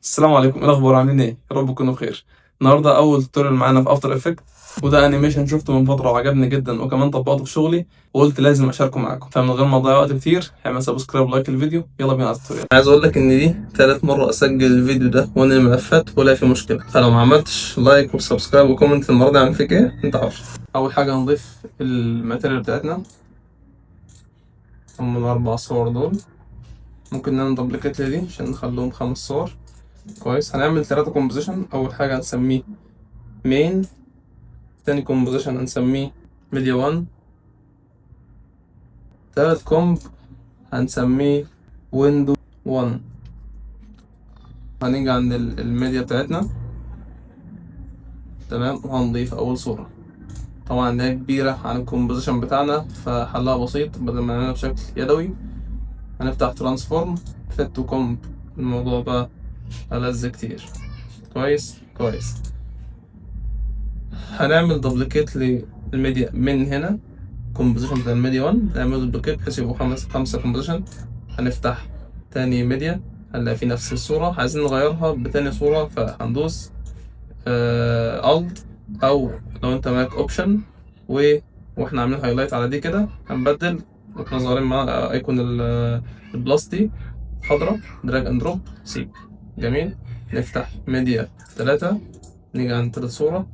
السلام عليكم، ايه الاخبار؟ عاملين ايه؟ يا رب تكونوا بخير. النهارده اول توتوريال معانا في افتر افكت، وده انيميشن شفته من فتره وعجبني جدا وكمان طبقته في شغلي وقلت لازم اشاركه معاكم. فمن غير ما اضيع وقت كتير اعمل سبسكرايب ولايك الفيديو. يلا بينا على التوتوريال. عايز اقول لك ان دي تالت مره اسجل الفيديو ده وان الملفات ولا في مشكله، فلو ما عملتش لايك وسبسكرايب وكومنت المره دي اعمل فيك ايه انت عارف. اول حاجه نضيف الماتيريال بتاعتنا، هم الاربع صور دول. ممكن نعمل دبليكيت دي عشان نخليهم 5 صور. كويس، هنعمل 3 كومبوزيشن. اول حاجه هنسميه مين، تاني كومبوزيشن هنسميه ميديا 1، تالت كومب هنسميه ويندو 1. هنيجي عند الميديا بتاعتنا، تمام، وهنضيف أول صورة. طبعا دي كبيرة عن الكومبوزيشن بتاعنا فحلها بسيط، بدل ما نعملها بشكل يدوي هنفتح ترانسفورم فيت تو كومب. الموضوع بقى ألذ كتير. كويس. هنعمل دوبليكيت للميديا من هنا، كومبوزيشن بتاع الميديا 1 نعمل دوبليكيت بحيث يبقوا خمسة كومبوزيشن. هنفتح تاني ميديا، هنلاقي في نفس الصورة، عايزين نغيرها بتاني صورة فهندوس الت، او لو انت معاك اوبشن واحنا عاملين هايلايت على دي كده هنبدل. واحنا ظاهرين مع ايكون البلاس دي خضرا، دراج اند دروب سي. جميل. نفتح ميديا 3، نيجي عند تالت صورة،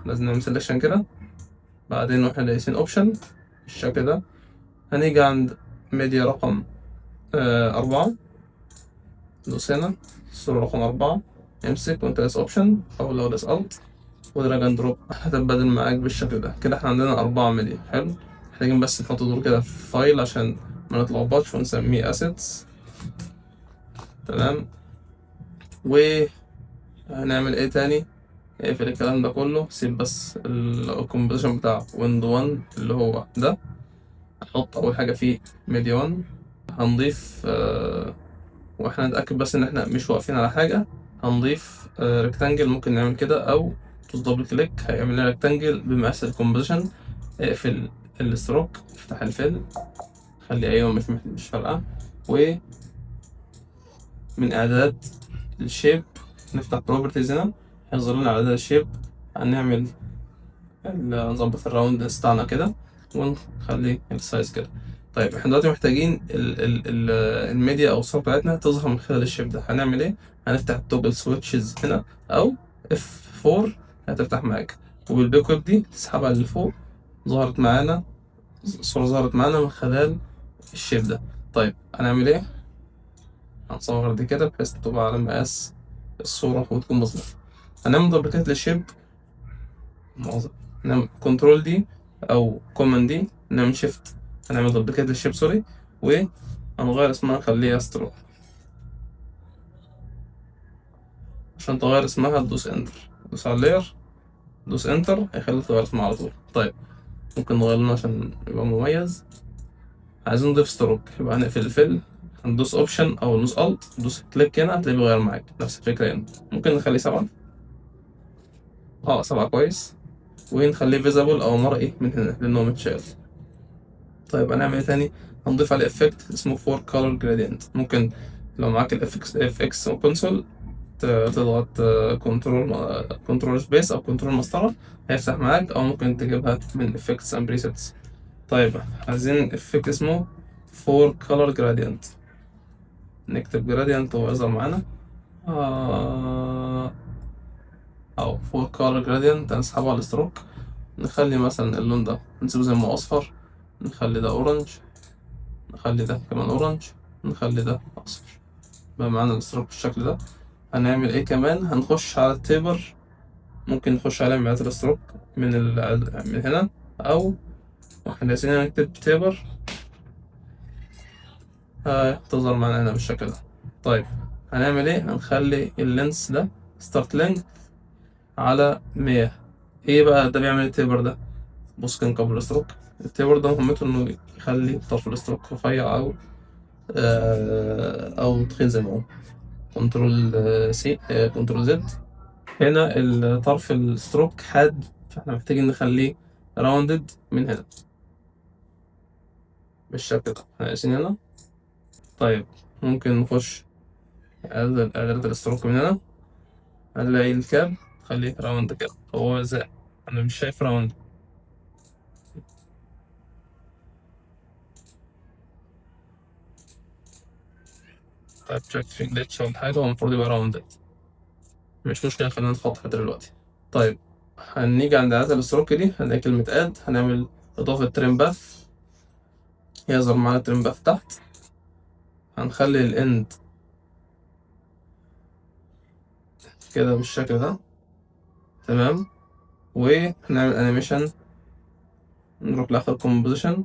لازم نعمل سelection كده. بعدين واحنا دايسين اوبشن بالشكل ده، هنيجي عند ميديا رقم 4، ندوس هنا الصورة رقم 4، امسك وانت دايس اوبشن او لو داس الت ودراج اند دروب هتتبادل معاك بالشكل ده. كده احنا عندنا 4 ميديا. حلو، محتاجين بس نحط دول كده في فايل عشان ما نتلخبطش ونسميه assets. تمام. وهنعمل ايه تاني؟ اقفل الكلام ده كله، سيب بس الكومبوزيشن بتاع ويندو 1 اللي هو ده. هنحط اول حاجة فيه ميديا 1. هنضيف واحنا نتأكد بس ان احنا مش واقفين على حاجة، هنضيف ريكتانجل. ممكن نعمل كده او تدوس دبل كليك هيعمل لنا ريكتانجل بمقاس الكومبوزيشن. اقفل الستروك، افتح الفيل، خلي ايوه مش فارقة. ومن اعدادات الشيب نفتح بروبرتيز هنا، هيظهر لنا اعدادات الشيب. هنعمل نظبط الراوندنس بتاعنا كده ونخلي السايز كده. طيب احنا دلوقتي محتاجين ال الميديا او الصورة بتاعتنا تظهر من خلال الشيب ده. هنعمل ايه؟ هنفتح التوجل سويتشز هنا او F4 هتفتح معاك، وبالبيك ويب دي تسحبها لفوق. ظهرت معانا الصورة، ظهرت معانا من خلال الشيب ده. طيب هنعمل ايه؟ هنصغر دي كده بحيث تبقى على مقاس الصورة وتكون مظبوطة. هنعمل دبليكيت للشيب، نعمل كنترول دي او كوماند دي، نعمل شيفت، هنعمل دبليكيت للشيب سوري، وهنغير اسمها نخليها سترو. عشان تغير اسمها تدوس انتر، دوس على اللاير، دوس انتر هيخليك تغير اسمها على طول. طيب ممكن نغير لونه عشان يبقى مميز. عايزين نضيف ستروك، يبقى هنقفل الفيل، هندوس اوبشن او ندوس الت، ندوس كليك هنا هتلاقيه بيغير معاك. نفس الفكرة هنا، ممكن نخليه 7. 7 كويس. ونخليه فيزابل او مرئي من هنا لانه متشال. طيب هنعمل ايه تاني؟ هنضيف عليه افكت اسمه فور كولر جرادينت. ممكن لو معاك اف اكس كونسول تضغط كنترول سبيس او كنترول مسطرة هيفتح معاك، او ممكن تجيبها من افكتس اند بريسيتس. طيب عايزين افكت اسمه فور كولر جرادينت، نكتب جرادينت وهو يظهر معانا. او فور كولر جرادينت هنسحبه على الستروك، نخلي مثلا اللون ده نسيبه زي ما هو اصفر، نخلي ده اورنج، نخلي ده كمان اورنج، نخلي ده اصفر. بقى معانا الستروك بالشكل ده. هنعمل ايه كمان؟ هنخش على التيبر، ممكن نخش على معادلة الستروك من هنا، او واحنا عايزين نكتب تيبر تظهر معانا هنا بالشكل ده. طيب هنعمل ايه؟ هنخلي اللينس ده ستارت لينث على 100. ايه بقى ده بيعمل التيبر ده؟ بص كان قبل الستروك، التيبر ده مهمته انه يخلي طرف الستروك رفيع او تخين زي ما هو. كنترول سي، كنترول زد. هنا الطرف الستروك حاد، فاحنا محتاجين نخليه راوندد من هنا بالشكل ده. احنا قايسين هنا. طيب ممكن نخش اعدادات الستروك من هنا، هنلاقي الكاب خليه راوند كده، هو زي انا مش شايف راوند. طيب شكل في جليتش ولا حاجة، هو المفروض يبقى راوند، مش مشكلة، خلينا نخطط دلوقتي. طيب هنيجي عند إعادة الستروك دي، هنلاقي كلمة اد، هنعمل إضافة تريم باث، يظهر معانا تريم باث تحت. هنخلي الإند كده بالشكل ده، تمام. وهنعمل أنيميشن، نروح لآخر كومبوزيشن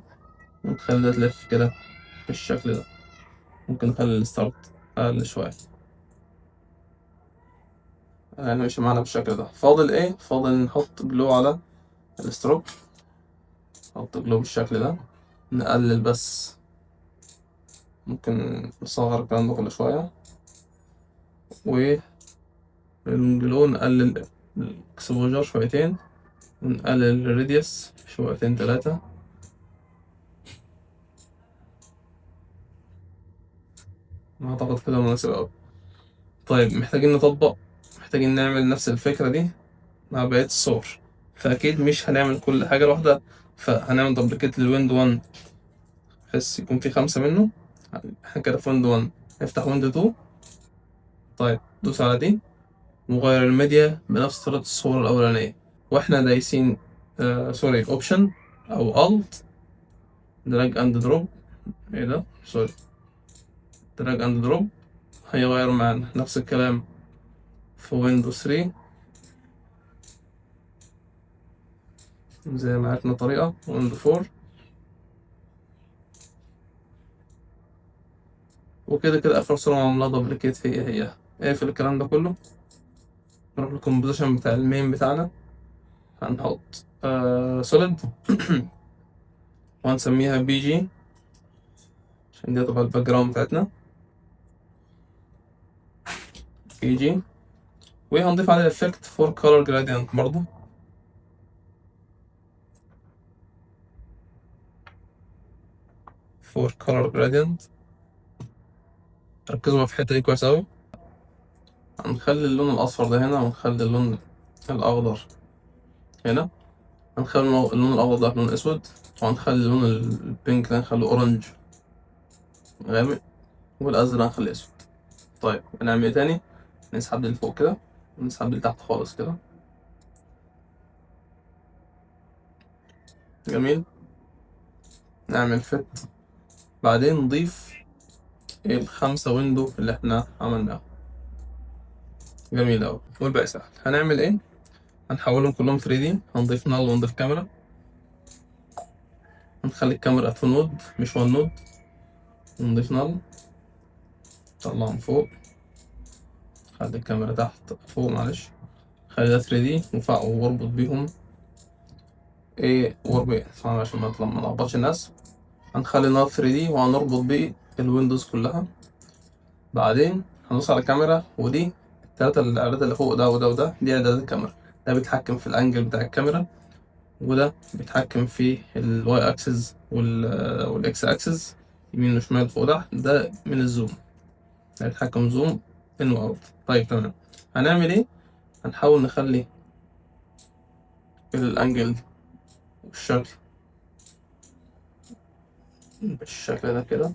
ونخلي ده تلف كده بالشكل ده. ممكن نخلي الستارت أقل شوية، الأنيميشن معانا بالشكل ده. فاضل إيه؟ فاضل نحط جلو على الستروك، نحط جلو بالشكل ده، نقلل بس، ممكن نصغر الكلام ده كل شوية، والجلو نقلل الاكسبوجر شويتين، ونقلل الراديوس شويتين تلاتة. أعتقد كده مناسب أوي. طيب محتاجين نعمل نفس الفكرة دي مع بقية الصور، فأكيد مش هنعمل كل حاجة لوحدها، فهنعمل دبليكيت للويند 1 بحيث يكون في 5 منه. احنا كده في ويند 1، نفتح ويند 2. طيب دوس على دي وغير الميديا بنفس طريقة الصورة الأولانية، واحنا دايسين سوري اوبشن او الت، دراج اند دروب. ايه ده؟ سوري، دراج اند دروب هيغير معانا نفس الكلام في ويندوز 3 زي ما عرفنا طريقة ويندوز 4. وكده كده آخر صورة معمولها دبليكيت هي اقفل الكلام ده كله، نروح للكومبوزيشن بتاع المين بتاعنا، هنحط سوليد وهنسميها بي جي عشان دي تبقى الباك جراوند بتاعتنا، بي جي. وهنضيف عليه effect for color gradient برضه، for color gradient. ركزوا في الحتة دي كويس أوي. هنخلي اللون الأصفر ده هنا، ونخلي اللون الأخضر هنا، هنخلي اللون الأخضر ده لون أسود، وهنخلي اللون البينك ده نخليه أورنج غامق، والأزرق هنخليه أسود. طيب هنعمل إيه تاني؟ نسحب دي لفوق كده، ونسحب دي لتحت خالص كده. جميل. نعمل فت، بعدين نضيف ال5 ويندو اللي احنا عملناهم. جميل أوي، والباقي سهل. هنعمل إيه؟ هنحولهم كلهم 3D، هنضيف نال ونضيف كاميرا، هنخلي الكاميرا 2 نود مش 1 نود، ونضيف نال، نطلعهم فوق، خلي الكاميرا تحت فوق معلش، خلي ده 3D واربط بيهم ايه واربط طبعا عشان ما نلخبطش الناس. هنخلي نار 3D وهنربط بيه الويندوز كلها. بعدين هندوس على الكاميرا، ودي التلاتة الإعدادات اللي فوق ده وده وده، دي إعدادات الكاميرا. ده بيتحكم في الأنجل بتاع الكاميرا، وده بيتحكم في الواي أكسس والإكس أكسس، يمين وشمال فوق تحت. ده من الزوم، ده بيتحكم زوم إن وأوت. طيب تمام، هنعمل إيه؟ هنحاول نخلي الأنجل والشكل بالشكل ده كده.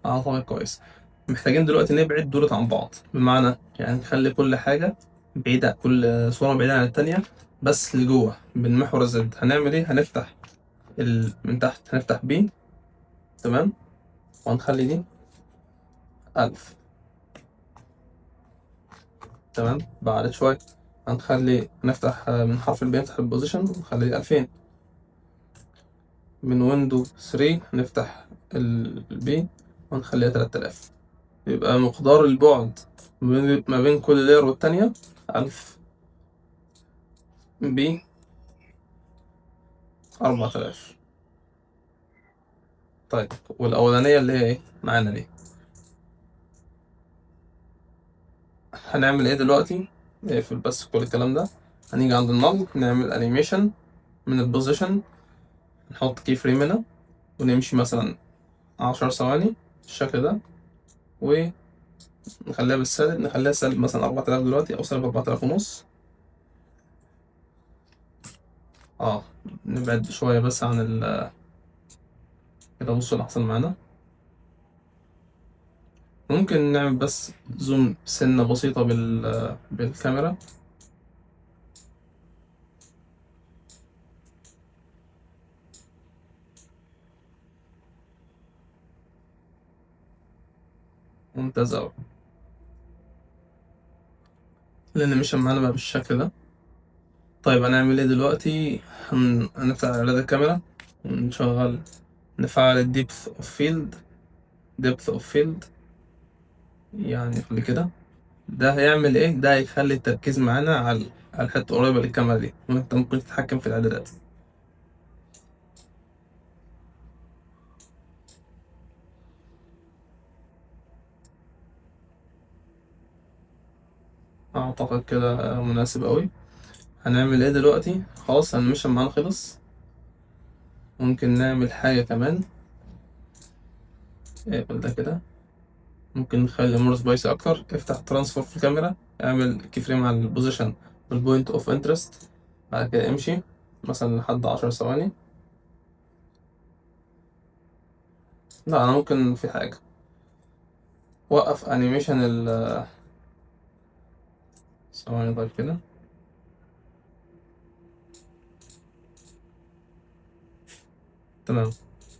طبعا كويس. محتاجين دلوقتي نبعد دولت عن بعض، بمعنى يعني نخلي كل حاجة بعيدة، كل صورة بعيدة عن التانية، بس لجوه بالمحور الزد. هنعمل ايه؟ هنفتح من تحت هنفتح بي، تمام، وهنخلي دي 1000، تمام. بعد شوية نفتح من حرف البي، نفتح البوزيشن ونخلي دي 2000. من ويندو 3 نفتح البي ونخليها 3000. يبقى مقدار البعد ما بين كل لاير والتانية 1000 ب 4000. طيب والأولانية اللي هي إيه معانا دي، هنعمل إيه دلوقتي؟ نقفل بس كل الكلام ده. هنيجي عند النل نعمل أنيميشن من البوزيشن، نحط كي فريم هنا ونمشي مثلا 10 ثواني بالشكل ده، ونخليها بالسالب، نخليها سالب مثلا 4000 دلوقتي أو سالب 4500. نبعد شوية بس عن كده. بصوا اللي حصل معانا. ممكن نعمل بس زوم سنة بسيطة بالكاميرا. ممتاز أوي، لأن مش معانا بقى بالشكل ده. طيب هنعمل ايه دلوقتي؟ هنفتح إعداد الكاميرا ونشغل، نفعل الديبث اوف فيلد. ديبث اوف فيلد يعني خلي كده. ده هيعمل ايه؟ ده هيخلي التركيز معانا على الحتة قريبة للكاميرا دي، وانت ممكن تتحكم في الإعدادات. أعتقد كده مناسب أوي. هنعمل ايه دلوقتي؟ خلاص هنمشي معانا خلص. ممكن نعمل حاجة كمان. اقفل ده كده. ممكن نخلي الأمور سبايسي أكتر. افتح ترانسفور في الكاميرا، اعمل كي فريم على البوزيشن والبوينت أوف انترست. بعد كده امشي مثلا لحد 10 ثواني. لا، أنا ممكن في حاجة. وقف أنيميشن ثواني طيب كده. تمام.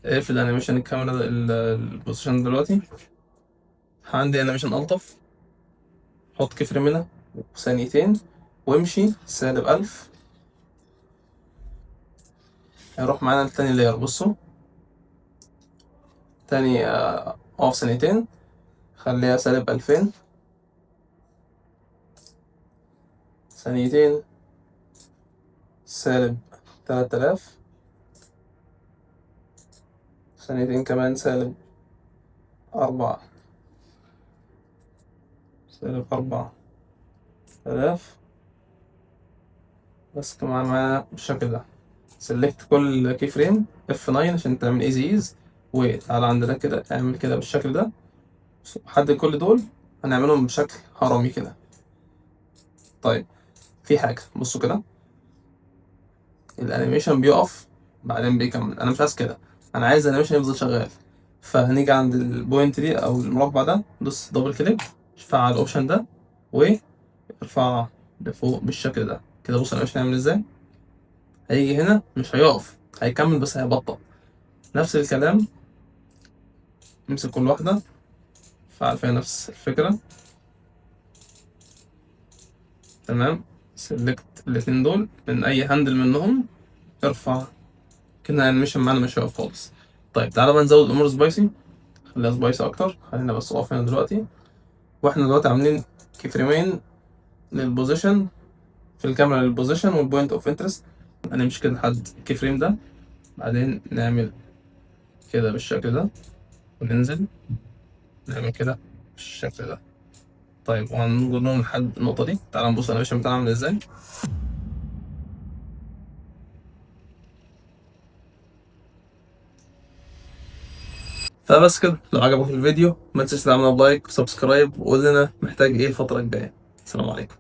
اقفل أنيميشن الكاميرا البوزيشن دلوقتي. عندي أنيميشن ألطف. حط كي فريم هنا ثانيتين وامشي -1000. هيروح معانا لتاني لاير. بصوا تاني، اقف ثانيتين، خليها -2000. ثانيتين -3000. ثانيتين كمان -4. -4000. بس كمان معانا بالشكل ده. سلكت كل كي فريم F9 عشان تعمل ايز، وتعالى عندنا كده اعمل كده بالشكل ده. حدد كل دول، هنعملهم بشكل هرمي كده. طيب في حاجة، بصوا كده، الانيميشن بيقف بعدين بيكمل. انا مش عايز كده، انا عايز الانيميشن يفضل شغال. فهنيجي عند البوينت دي او المربع ده، دوس دبل كليك، فعل الاوبشن ده وارفعها لفوق بالشكل ده كده. بص الانيميشن هيعمل ازاي. هيجي هنا مش هيقف، هيكمل بس هيبطأ. نفس الكلام، امسك كل واحدة فعل فيها نفس الفكرة. تمام. سلكت الاتنين دول من اي هاندل منهم، ارفع كده الانيميشن معانا مش هيقف خالص. طيب تعالى بقى نزود الامور سبايسي، خليها سبايسي اكتر. خلينا بس اقف هنا دلوقتي، واحنا دلوقتي عاملين كي فريمين للبوزيشن في الكاميرا، للبوزيشن والبوينت اوف انترست. هنمشي كده لحد الكي فريم ده، بعدين نعمل كده بالشكل ده وننزل نعمل كده بالشكل ده. طيب وهنقول لهم لحد النقطة دي. تعالى نبص الانيميشن بتاعنا عامل ازاي. فبس كده، لو عجبك الفيديو ما تنساش تعمل لايك وسبسكرايب، وقول لنا محتاج ايه الفترة الجاية. السلام عليكم.